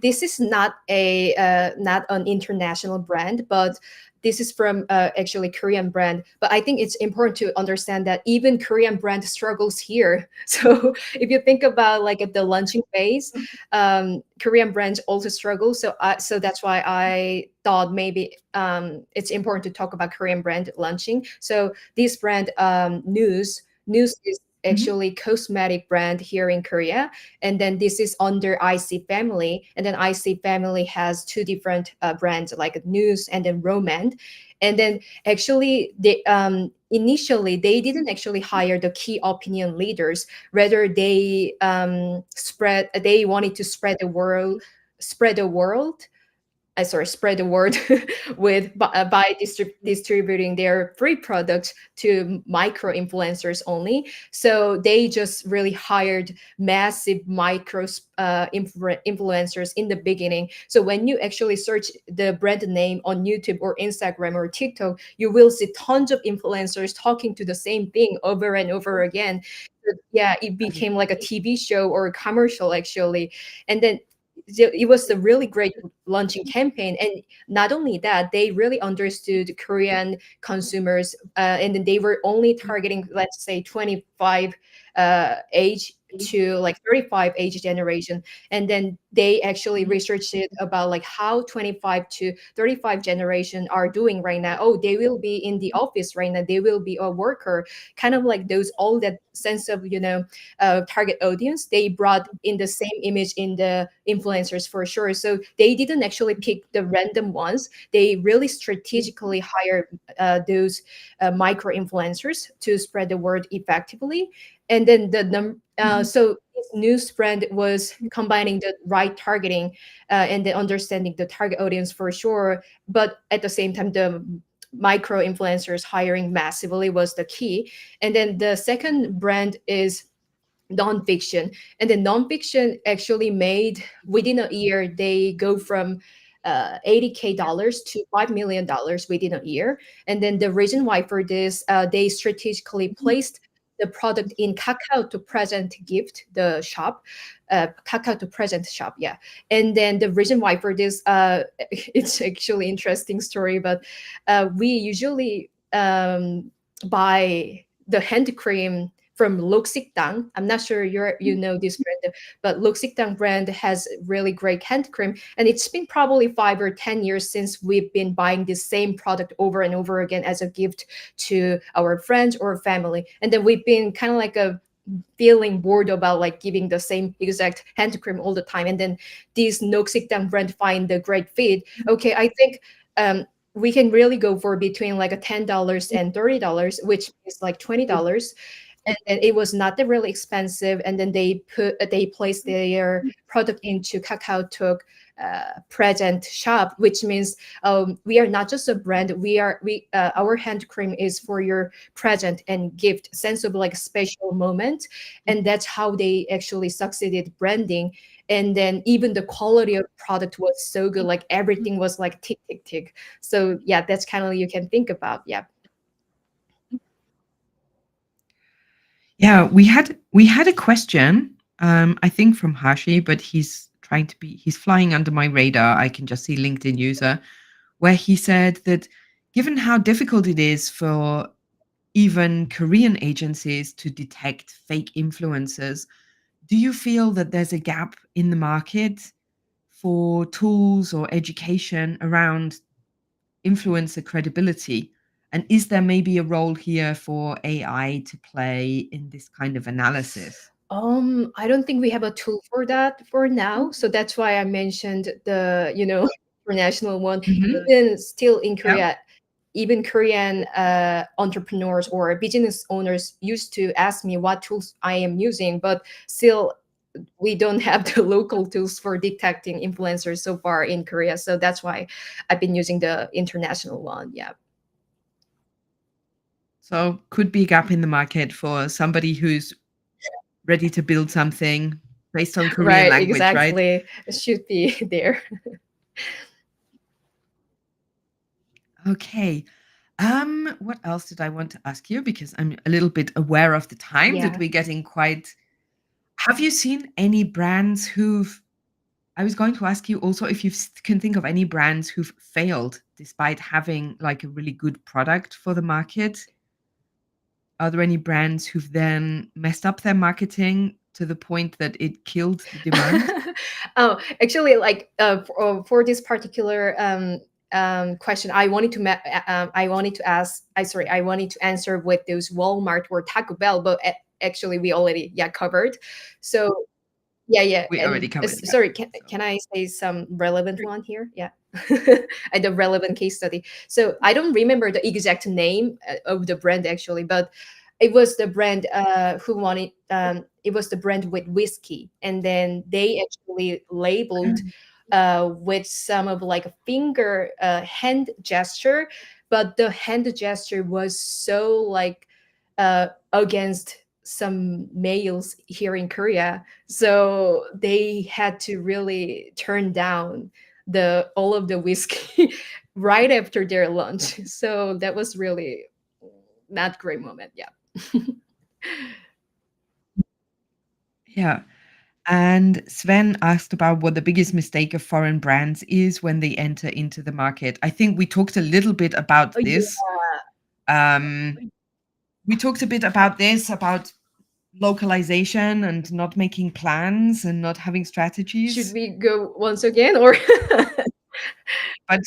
this is not a not an international brand, but this is from actually Korean brand. But I think it's important to understand that even Korean brand struggles here. So if you think about like at the launching phase, Korean brands also struggle. So that's why I thought maybe it's important to talk about Korean brand launching. So this brand, News is Mhm. actually cosmetic brand here in Korea, and then this is under IC family, and then IC family has two different brands like News and then Romand. And then actually they initially they didn't actually hire the key opinion leaders, rather they wanted to spread the world spread the word with by distributing their free products to micro influencers only. So they just really hired massive micro influencers in the beginning. So when you actually search the brand name on YouTube or Instagram or TikTok, you will see tons of influencers talking to the same thing over and over again. So, yeah, it became like a TV show or a commercial actually. And then it was a really great launching campaign. And not only that, they really understood Korean consumers, and then they were only targeting, let's say, 25 age to like 35 age generation. And then they actually researched it about like how 25 to 35 generation are doing right now. Oh, they will be in the office right now, they will be a worker, kind of like those, all that sense of target audience, they brought in the same image in the influencers for sure. So they didn't actually pick the random ones. They really strategically hire those micro influencers to spread the word effectively. And then Mhm. so this news brand was combining the right targeting and the understanding the target audience for sure. But at the same time, the micro influencers hiring massively was the key. And then the second brand is nonfiction. And the nonfiction actually made within a year, they go from 80K dollars to $5 million within a year. And then the reason why for this, they strategically placed the product in Kakao to present gift, the shop, Kakao to present shop, yeah. And then the reason why for this, it's actually interesting story, but we usually buy the hand cream from Looksikdang. I'm not sure you know this brand, but Looksikdang brand has really great hand cream, and it's been probably 5 or 10 years since we've been buying the same product over and over again as a gift to our friends or family. And then we've been kind of like a feeling bored about like giving the same exact hand cream all the time. And then these Noxictam brand find the great fit. Okay, I think we can really go for between like a $10 and $30, which is like $20. And it was not that really expensive. And then they placed their product into KakaoTalk present shop, which means we are not just a brand. We our hand cream is for your present and gift sense of like special moment, and that's how they actually succeeded branding. And then even the quality of product was so good, like everything was like tick tick tick. So yeah, that's kind of you can think about. Yeah. Yeah, we had a question, I think from Hashi, but he's flying under my radar. I can just see LinkedIn user, where he said that given how difficult it is for even Korean agencies to detect fake influencers, do you feel that there's a gap in the market for tools or education around influencer credibility? And is there maybe a role here for AI to play in this kind of analysis? I don't think we have a tool for that for now. So that's why I mentioned the, international one. Mhm. Even still in Yeah. Korea, even Korean entrepreneurs or business owners used to ask me what tools I am using, but still we don't have the local tools for detecting influencers so far in Korea. So that's why I've been using the international one. Yeah. So could be a gap in the market for somebody who's ready to build something based on Korean Right, language, right? exactly. It should be there. Okay. What else did I want to ask you? Because I'm a little bit aware of the time that Yeah. we're getting quite. Have you seen any brands who've I was going to ask you also if you can think of any brands who've failed despite having like a really good product for the market. Are there any brands who've then messed up their marketing to the point that it killed the demand? Oh, actually, like for this particular question, I wanted to ask. I wanted to answer with those Walmart or Taco Bell, but actually we already covered. So yeah, yeah, We and already covered, yeah. sorry, So can I say some relevant great. one here? Yeah, the relevant case study. So I don't remember the exact name of the brand actually, but it was the brand who wanted. It was the brand with whiskey, and then they actually labeled with some of like a finger hand gesture, but the hand gesture was so like against some males here in Korea, so they had to really turn down the all of the whiskey right after their lunch. So that was really not great moment. Yeah. Yeah. And Sven asked about what the biggest mistake of foreign brands is when they enter into the market. I think we talked a little bit about Oh yeah. this. Um, we talked a bit about this, about localization and not making plans and not having Should strategies. we go once again or? But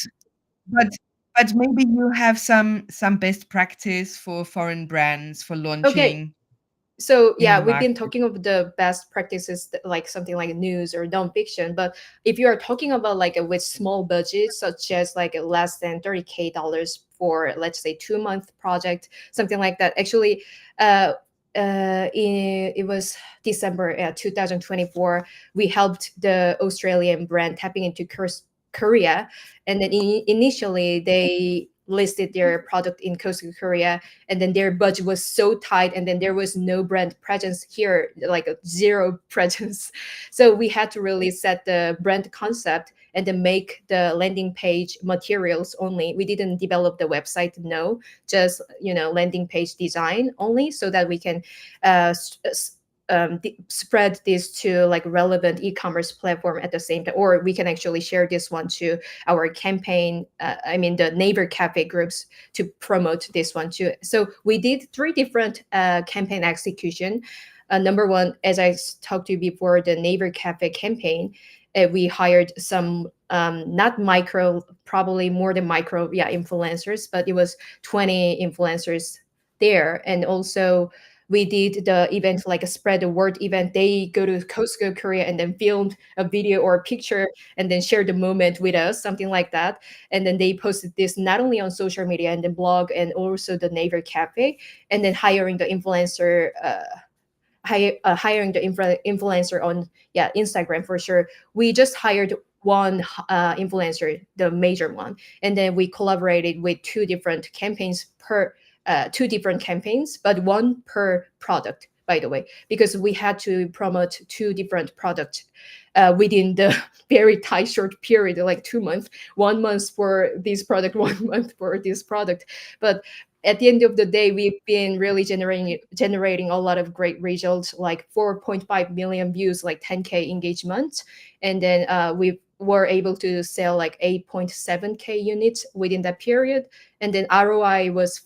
but but maybe you have some best practice for foreign brands for Okay. launching So in yeah, the we've been market. talking of the best practices like something like news or nonfiction, but if you are talking about like with small budgets such as like less than 30K dollars for let's say 2 month project, something like that, actually uh it was December 2024, we helped the Australian brand tapping into Korea, and then initially they listed their product in Coastal Korea, and then their budget was so tight, and then there was no brand presence here, like a zero presence. So we had to really set the brand concept and then make the landing page materials only. We didn't develop the website, no, just landing page design only, so that we can spread this to like relevant e-commerce platform at the same time, or we can actually share this one to our campaign, I mean the Naver cafe groups, to promote this one too. So we did three different campaign execution. Number one, as I talked to you before, the Neighbor Cafe campaign, we hired some not micro, probably more than micro, yeah, influencers, but it was 20 influencers there. And also we did the event like a spread the word event. They go to Costco Korea and then filmed a video or a picture and then share the moment with us, something like that. And then they posted this not only on social media and then blog and also the Naver Cafe, and then hiring the influencer. Hiring the influencer on, yeah, Instagram for sure. We just hired one influencer, the major one, and then we collaborated with two different campaigns, but one per product, by the way, because we had to promote two different products within the very tight short period, like 2 months, 1 month for this product, 1 month for this product. But at the end of the day, we've been really generating a lot of great results, like 4.5 million views, like 10K engagement, and then we were able to sell like 8.7K units within that period, and then ROI was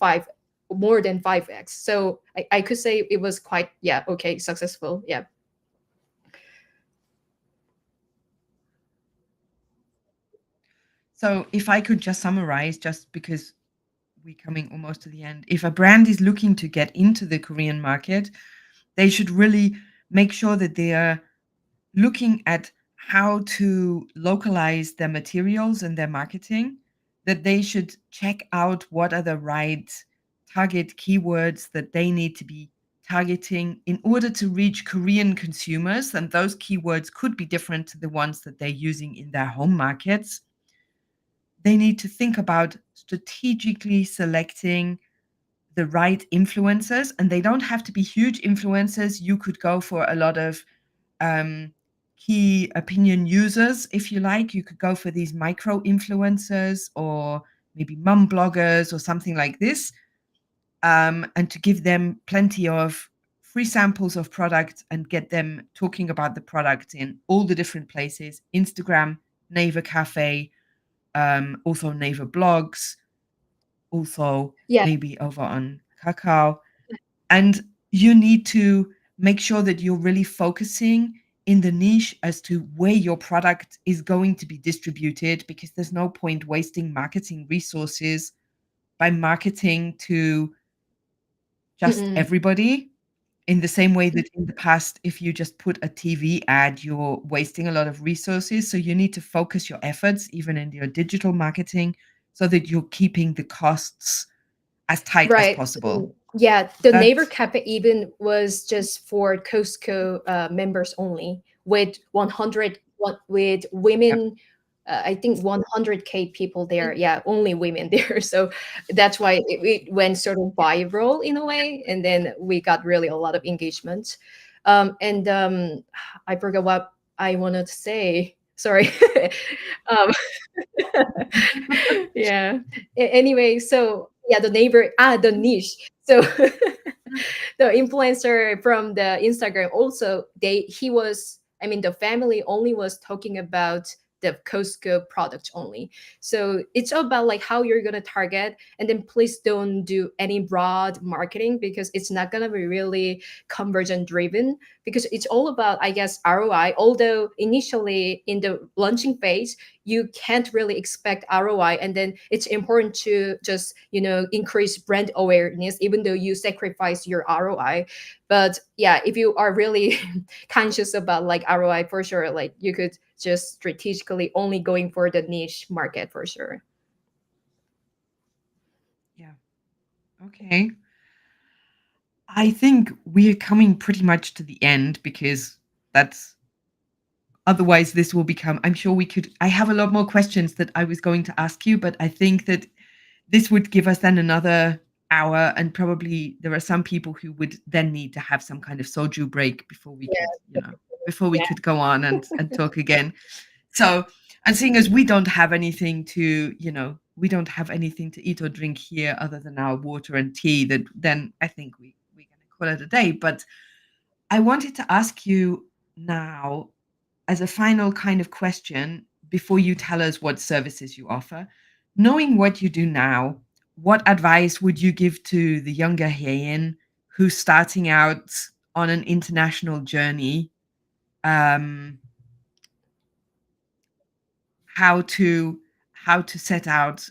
more than 5x. So I could say it was quite, yeah, okay, successful. Yeah. So if I could just summarize, just because we're coming almost to the end. If a brand is looking to get into the Korean market, they should really make sure that they are looking at how to localize their materials and their marketing, that they should check out what are the right target keywords that they need to be targeting in order to reach Korean consumers. And those keywords could be different to the ones that they're using in their home markets. They need to think about strategically selecting the right influencers, and they don't have to be huge influencers. You could go for a lot of um, key opinion users, if you like. You could go for these micro influencers or maybe mum bloggers or something like this, and to give them plenty of free samples of products and get them talking about the product in all the different places: Instagram, Naver Cafe, also Naver blogs, also Yeah, maybe over on Kakao. And you need to make sure that you're really focusing in the niche as to where your product is going to be distributed, because there's no point wasting marketing resources by marketing to just mm-mm. everybody. In the same way that in the past, if you just put a TV ad, you're wasting a lot of resources. So you need to focus your efforts, even in your digital marketing, so that you're keeping the costs as tight as Right. possible. Yeah, the That, Naver Cafe even was just for Costco members only, with 100 with yep. women. I think 100K people there. Yeah, only women there. So that's why it went sort of viral in a way, and then we got really a lot of engagement. And I forgot what I wanted to say. Sorry. um, yeah. Anyway, so yeah, the niche. So the influencer from the Instagram also, he was, I mean, the family only was talking about the Costco product only. So it's all about like how you're gonna target, and then please don't do any broad marketing, because it's not gonna be really conversion driven, because it's all about, I guess, ROI. Although initially in the launching phase you can't really expect ROI, and then it's important to just increase brand awareness even though you sacrifice your ROI. But yeah, if you are really conscious about like ROI, for sure, like you could just strategically only going for the niche market for sure. Yeah. Okay. I think we're coming pretty much to the end, because that's otherwise this will become, I'm sure we could, I have a lot more questions that I was going to ask you, but I think that this would give us then another hour, and probably there are some people who would then need to have some kind of soju break before we could, before we Yeah. could go on and talk again. So, and seeing as we don't have anything to, we don't have anything to eat or drink here other than our water and tea, that then I think we're going to call it a day. But I wanted to ask you now, as a final kind of question, before you tell us what services you offer, knowing what you do now, what advice would you give to the younger Hyein who's starting out on an international journey? Um, how to set out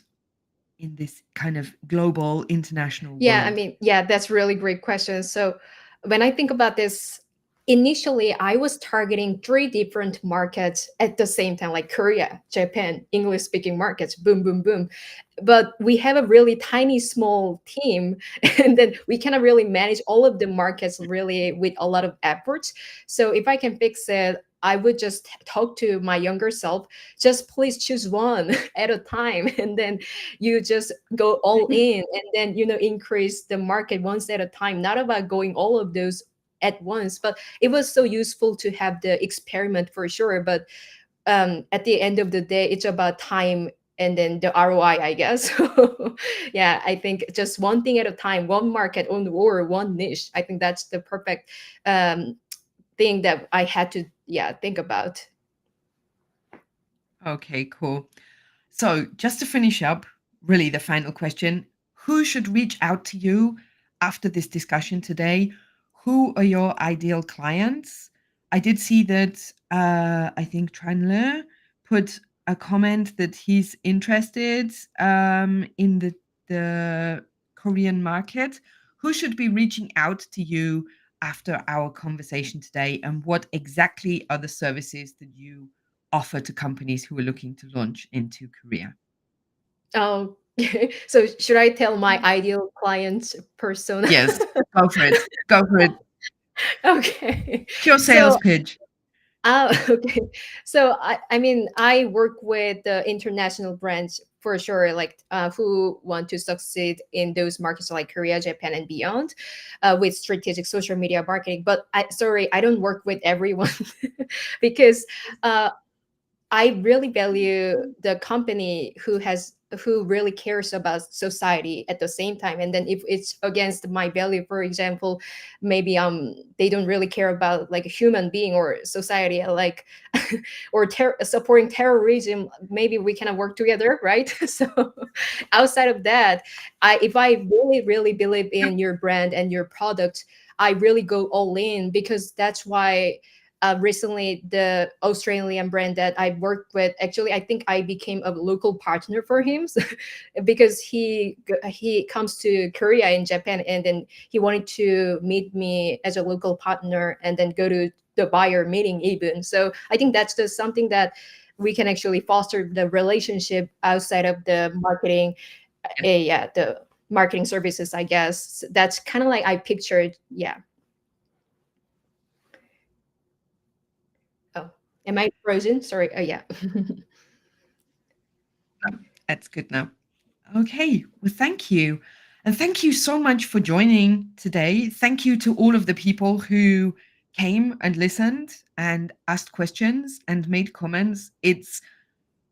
in this kind of global international Yeah, I world? mean, yeah, that's really great question. So when I think about this, initially I was targeting three different markets at the same time, like Korea, Japan, English speaking markets, boom, boom, boom. But we have a really tiny, small team, and then we cannot really manage all of the markets really with a lot of efforts. So if I can fix it, I would just talk to my younger self, just please choose one at a time, and then you just go all in, and then increase the market once at a time, not about going all of those at once. But it was so useful to have the experiment for sure. But at the end of the day, it's about time and then the ROI, I guess. So yeah, I think just one thing at a time, one market or one niche, I think that's the perfect thing that I had to, yeah, think about. Okay, cool. So, just to finish up, really the final question: who should reach out to you after this discussion today? Who are your ideal clients? I did see that I think Tranle put a comment that he's interested in the the Korean market, who should be reaching out to you after our conversation today, and what exactly are the services that you offer to companies who are looking to launch into Korea? Oh, so should I tell my ideal client persona? Yes, go for it. Go for it. Okay. Pure sales So, pitch. okay. So I mean, I work with the international brands for sure, like who want to succeed in those markets like Korea, Japan, and beyond, with strategic social media marketing. But sorry, I don't work with everyone because uh, I really value the company who really cares about society at the same time. And then if it's against my value, for example, maybe they don't really care about like a human being or society, like or supporting terrorism, maybe we cannot work together, right? So outside of that, I if I really believe in your brand and your product, I really go all in, because that's why recently the Australian brand that I worked with, actually I think I became a local partner for him because he comes to Korea and Japan, and then he wanted to meet me as a local partner and then go to the buyer meeting even. So I think that's just something that we can actually foster the relationship outside of the marketing. Yeah, the marketing services, I guess. That's kind of like I pictured. Yeah. Oh, am I frozen? Sorry. Oh, yeah. That's good now. Okay, well, thank you. And thank you so much for joining today. Thank you to all of the people who came and listened and asked questions and made comments. It's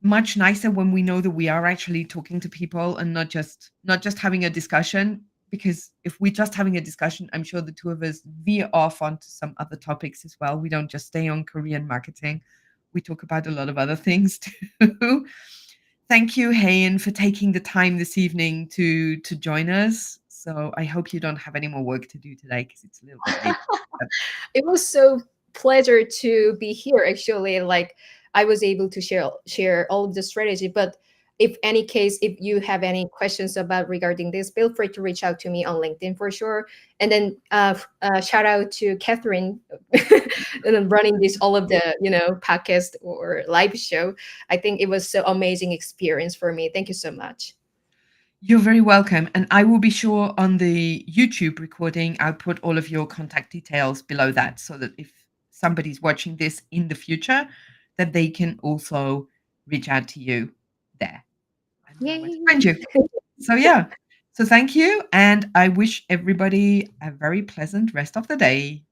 much nicer when we know that we are actually talking to people and not just having a discussion, because if we're just having a discussion, I'm sure the two of us veer off onto some other topics as well. We don't just stay on Korean marketing. We talk about a lot of other things too. Thank you, Hyein, for taking the time this evening to join us. So I hope you don't have any more work to do today because it's a little bit late. But It was so pleasure to be here. Actually, like I was able to share all of the strategy. But if any case, if you have any questions about regarding this, feel free to reach out to me on LinkedIn for sure. And then shout out to Kathryn and then running this all of the podcast or live show. I think it was so amazing experience for me. Thank you so much. you're very welcome. And I will be sure on the YouTube recording, I'll put all of your contact details below that so that if somebody's watching this in the future, that they can also reach out to you there and know where to find Yay! you. So yeah. So thank you. And I wish everybody a very pleasant rest of the day.